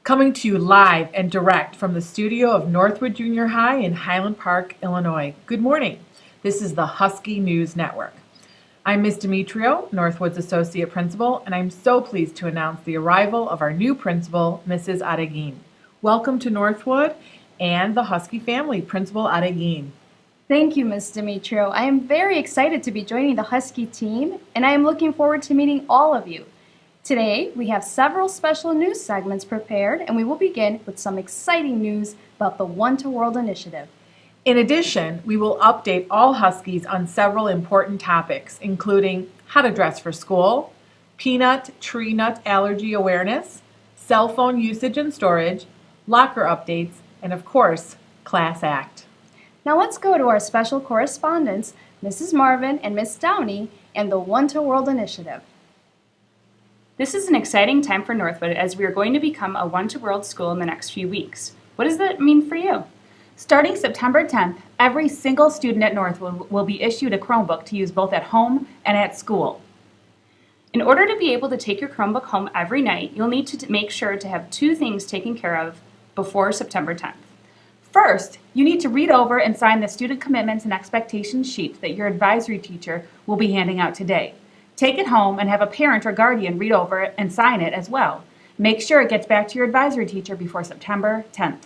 Coming to you live and direct from the studio of Northwood Junior High in Highland Park, Illinois. Good morning. This is the Husky News Network. I'm Ms. Demetrio, Northwood's Associate Principal, and I'm so pleased to announce the arrival of our new principal, Mrs. Adeguin. Welcome to Northwood and the Husky family, Principal Adeguin. Thank you, Ms. Demetrio. I am very excited to be joining the Husky team, and I am looking forward to meeting all of you. Today, we have several special news segments prepared, and we will begin with some exciting news about the One to World initiative. In addition, we will update all Huskies on several important topics, including how to dress for school, peanut, tree nut allergy awareness, cell phone usage and storage, locker updates, and of course, class act. Now let's go to our special correspondents, Mrs. Marvin and Ms. Downey, and the One to World initiative. This is an exciting time for Northwood as we are going to become a One to World school in the next few weeks. What does that mean for you? Starting September 10th, every single student at Northwood will be issued a Chromebook to use both at home and at school. In order to be able to take your Chromebook home every night, you'll need to make sure to have two things taken care of before September 10th. First, you need to read over and sign the student commitments and expectations sheet that your advisory teacher will be handing out today. Take it home and have a parent or guardian read over it and sign it as well. Make sure it gets back to your advisory teacher before September 10th.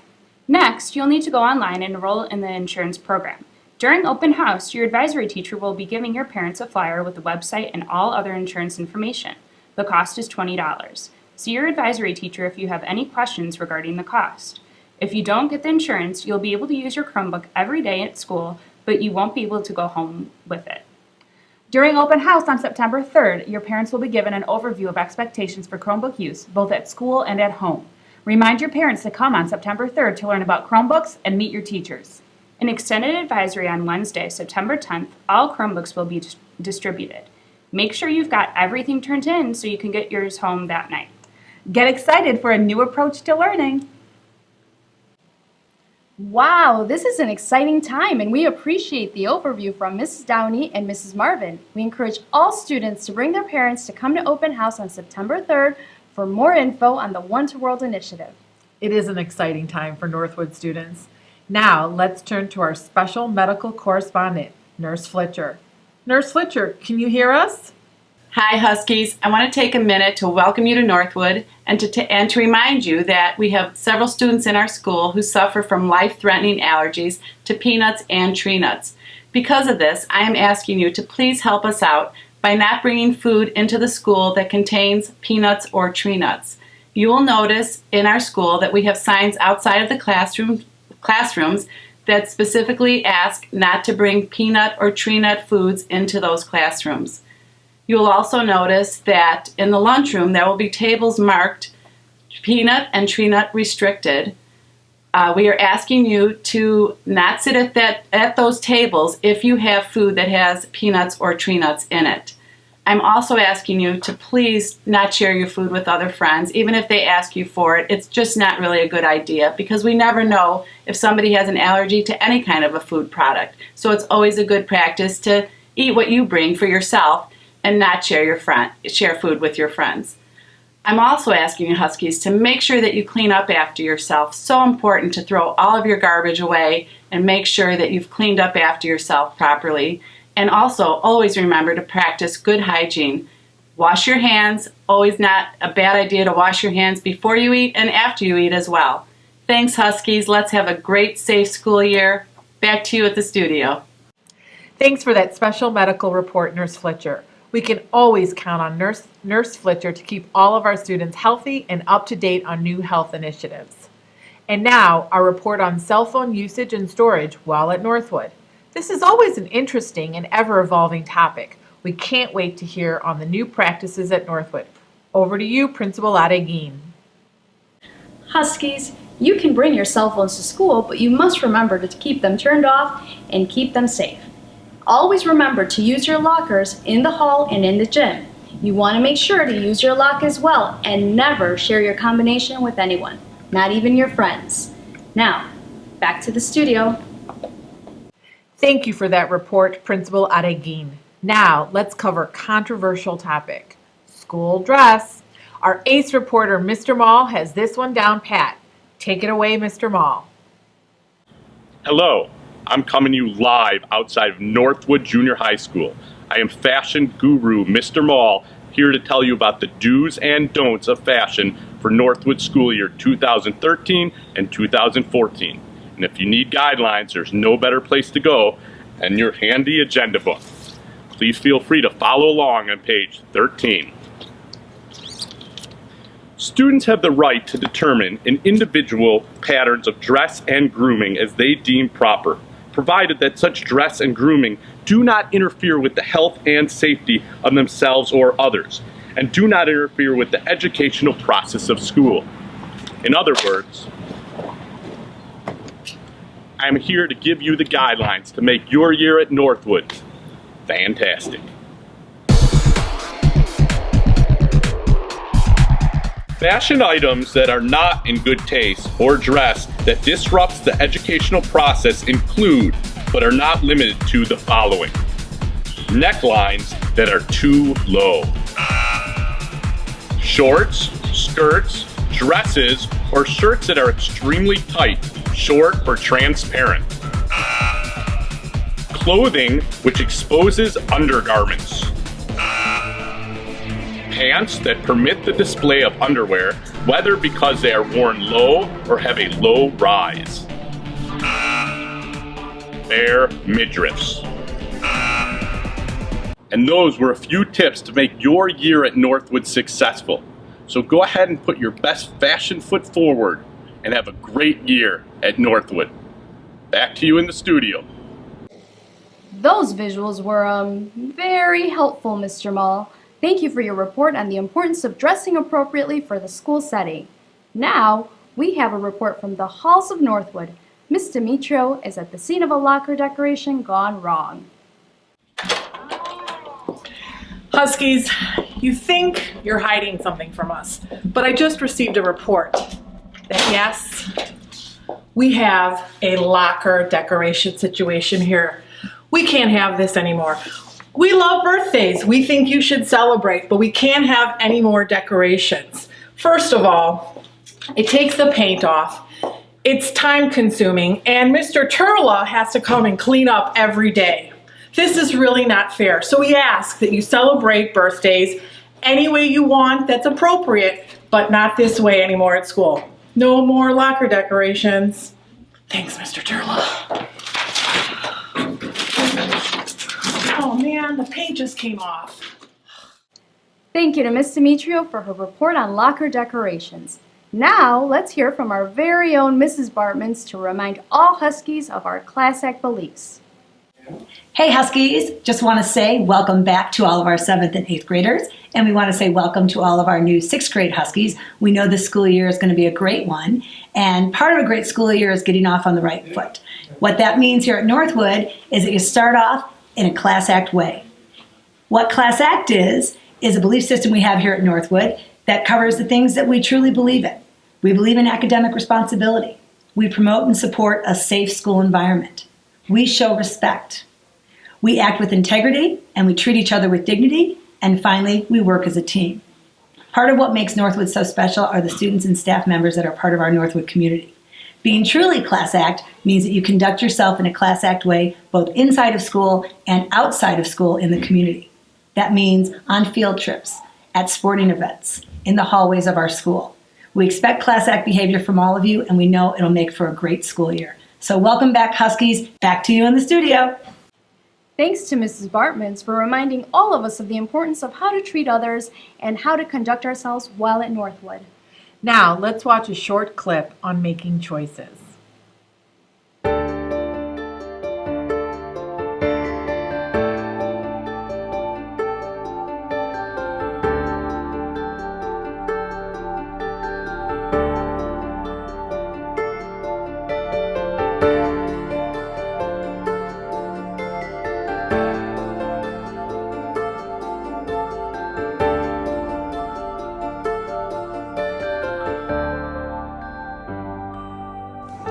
Next, you'll need to go online and enroll in the insurance program. During open house, your advisory teacher will be giving your parents a flyer with the website and all other insurance information. The cost is $20. See your advisory teacher if you have any questions regarding the cost. If you don't get the insurance, you'll be able to use your Chromebook every day at school, but you won't be able to go home with it. During open house on September 3rd, your parents will be given an overview of expectations for Chromebook use, both at school and at home. Remind your parents to come on September 3rd to learn about Chromebooks and meet your teachers. An extended advisory on Wednesday, September 10th, all Chromebooks will be distributed. Make sure you've got everything turned in so you can get yours home that night. Get excited for a new approach to learning. Wow, this is an exciting time, and we appreciate the overview from Mrs. Downey and Mrs. Marvin. We encourage all students to bring their parents to come to open house on September 3rd for more info on the One to World initiative. It is an exciting time for Northwood students. Now, let's turn to our special medical correspondent, Nurse Fletcher. Nurse Fletcher, can you hear us? Hi Huskies, I want to take a minute to welcome you to Northwood and to remind you that we have several students in our school who suffer from life-threatening allergies to peanuts and tree nuts. Because of this, I am asking you to please help us out by not bringing food into the school that contains peanuts or tree nuts. You will notice in our school that we have signs outside of the classrooms that specifically ask not to bring peanut or tree nut foods into those classrooms. You will also notice that in the lunchroom there will be tables marked peanut and tree nut restricted. We are asking you to not sit at those tables if you have food that has peanuts or tree nuts in it. I'm also asking you to please not share your food with other friends, even if they ask you for it. It's just not really a good idea because we never know if somebody has an allergy to any kind of a food product. So it's always a good practice to eat what you bring for yourself and not share food with your friends. I'm also asking you Huskies to make sure that you clean up after yourself. So important to throw all of your garbage away and make sure that you've cleaned up after yourself properly. And also always remember to practice good hygiene. Wash your hands, always not a bad idea to wash your hands before you eat and after you eat as well. Thanks Huskies, let's have a great safe school year. Back to you at the studio. Thanks for that special medical report, Nurse Fletcher. We can always count on Nurse Fletcher to keep all of our students healthy and up to date on new health initiatives. And now, our report on cell phone usage and storage while at Northwood. This is always an interesting and ever-evolving topic. We can't wait to hear on the new practices at Northwood. Over to you, Principal Adeguin. Huskies, you can bring your cell phones to school, but you must remember to keep them turned off and keep them safe. Always remember to use your lockers in the hall and in the gym. You want to make sure to use your lock as well and never share your combination with anyone, not even your friends. Now, back to the studio. Thank you for that report, Principal Adeguin. Now, let's cover a controversial topic, school dress. Our ace reporter, Mr. Mall, has this one down pat. Take it away, Mr. Mall. Hello, I'm coming to you live outside of Northwood Junior High School. I am fashion guru Mr. Mall, here to tell you about the do's and don'ts of fashion for Northwood school year 2013 and 2014. And if you need guidelines, there's no better place to go than your handy agenda book. Please feel free to follow along on page 13. Students have the right to determine an individual patterns of dress and grooming as they deem proper, provided that such dress and grooming do not interfere with the health and safety of themselves or others, and do not interfere with the educational process of school. In other words, I'm here to give you the guidelines to make your year at Northwood fantastic. Fashion items that are not in good taste or dress that disrupts the educational process include, but are not limited to, the following. Necklines that are too low. Shorts, skirts, dresses, or shirts that are extremely tight, short, or transparent. Clothing which exposes undergarments. Pants that permit the display of underwear, whether because they are worn low or have a low rise. Bare midriffs. And those were a few tips to make your year at Northwood successful. So go ahead and put your best fashion foot forward and have a great year at Northwood. Back to you in the studio. Those visuals were very helpful, Mr. Mall. Thank you for your report on the importance of dressing appropriately for the school setting. Now, we have a report from the halls of Northwood. Miss Demetrio is at the scene of a locker decoration gone wrong. Huskies, you think you're hiding something from us, but I just received a report that yes, we have a locker decoration situation here. We can't have this anymore. We love birthdays. We think you should celebrate, but we can't have any more decorations. First of all, it takes the paint off. It's time consuming, and Mr. Turla has to come and clean up every day. This is really not fair. So we ask that you celebrate birthdays any way you want that's appropriate, but not this way anymore at school. No more locker decorations. Thanks, Mr. Turla. Oh man, the paint just came off. Thank you to Miss Demetrio for her report on locker decorations. Now, let's hear from our very own Mrs. Bartmans to remind all Huskies of our Class Act beliefs. Hey Huskies, just want to say welcome back to all of our 7th and 8th graders, and we want to say welcome to all of our new 6th grade Huskies. We know this school year is going to be a great one, and part of a great school year is getting off on the right foot. What that means here at Northwood is that you start off in a Class Act way. What Class Act is a belief system we have here at Northwood that covers the things that we truly believe in. We believe in academic responsibility. We promote and support a safe school environment. We show respect. We act with integrity, and we treat each other with dignity. And finally, we work as a team. Part of what makes Northwood so special are the students and staff members that are part of our Northwood community. Being truly Class Act means that you conduct yourself in a Class Act way, both inside of school and outside of school in the community. That means on field trips, at sporting events, in the hallways of our school. We expect Class Act behavior from all of you, and we know it'll make for a great school year. So welcome back, Huskies. Back to you in the studio. Thanks to Mrs. Bartmans for reminding all of us of the importance of how to treat others and how to conduct ourselves while at Northwood. Now, let's watch a short clip on making choices.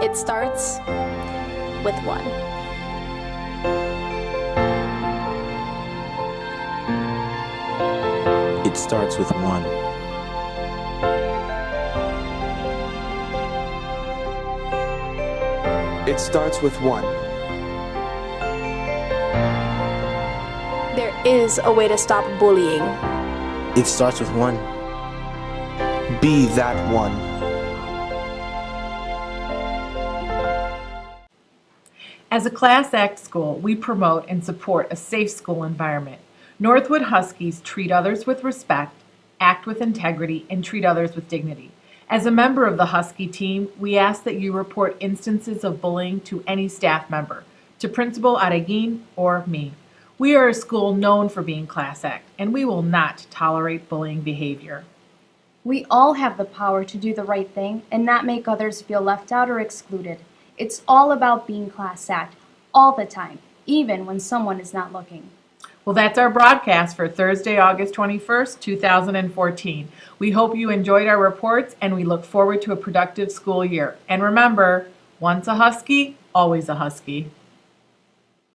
It starts with one. It starts with one. It starts with one. There is a way to stop bullying. It starts with one. Be that one. As a Class Act school, we promote and support a safe school environment. Northwood Huskies treat others with respect, act with integrity, and treat others with dignity. As a member of the Husky team, we ask that you report instances of bullying to any staff member, to Principal Areguin or me. We are a school known for being Class Act, and we will not tolerate bullying behavior. We all have the power to do the right thing and not make others feel left out or excluded. It's all about being Class Act, all the time, even when someone is not looking. Well, that's our broadcast for Thursday, August 21st, 2014. We hope you enjoyed our reports, and we look forward to a productive school year. And remember, once a Husky, always a Husky.